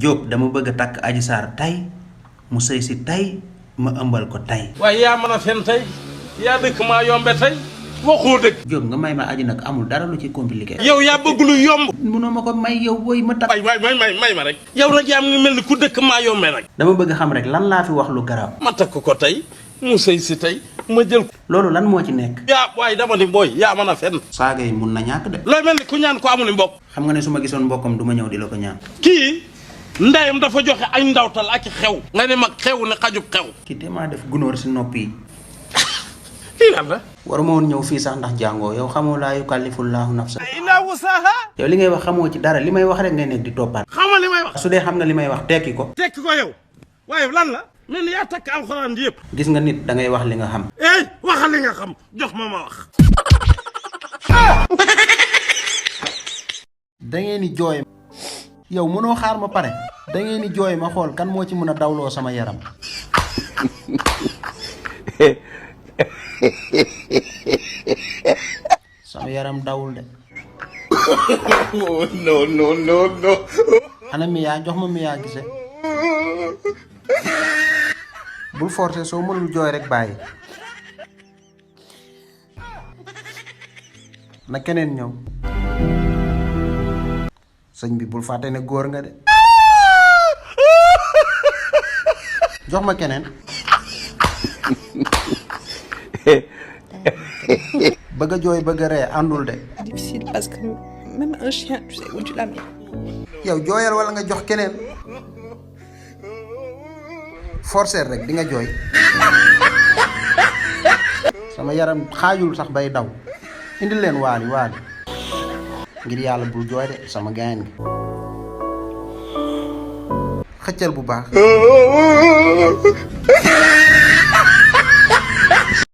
Diop dama bëgg tak Adji Sarr tay mu sëy si tay ma ëmbal ko tay. waaye yaa mën a fen tey yaa dëkk maa yombe tey waxoo dëgg. Diop nga may ma Adji nag amul dara lu ci compliqué. yow yaa bëgg lu yomb. mënoo ma ko may yow woy ma tak. may ma rek. yow nag yaa ngi mel ni ku dëkk maa yombe nag. dama bëgg xam rek lan laa fi wax lu garaaw. ma takk ko tey mu sëy si tey ma jël ko. loolu lan moo ci nekk. yaa waaye dama ni booy yaa mën a fen. saaga yi mun na ñàkk de. looy mel ni ku ñaan ko amul mbokk. xam nga ne su ma gisoon mbokkam du ma ñëw di la ko ñaan. kii ndeyam dafa joxe ay ndawtal ak xew. nga ne mag xew ne xajub xew. kii te maa def gunóor si nopp yi. kii lan la. waruma woon ñëw fii sax ndax jàngoo yow xamoo laa yukallifullaahu nafsan illaa wusaha. yow li ngay wax xamoo ci dara li may wax rek ngay nekk di toppaat. xamal li may wax. su dee xam nga li may wax tekki ko. tekki ko yow waaye lan la. mel ni yaa takk alxuraan ji yëpp. gis nga nit da ngay wax li nga xam. waxal li nga xam jox ma wax. da ngeen di jooy. yow mënoo xaar ma pare. da ngeen di jooy ma xool kan moo ci mën a dawloo sama yaram. sama yaram dawul de. non. ana Mia jox ma Mia gise. bul forcer soo mënul jooy rek bàyyi. na keneen ñëw. sëñ bi bul fàtte ne góor nga de. jox ma keneen. bëgg a jooy bëgg a ree àndul de. difficile parce que même un chien tu sais où tu l'as mis. yow jooyal wala nga jox keneen. forcer rek di nga jooy. sama yaram xaajul sax bay daw. indil leen waali ngir yàlla bul jooy de sama gaañ gi. xëccal bu baax.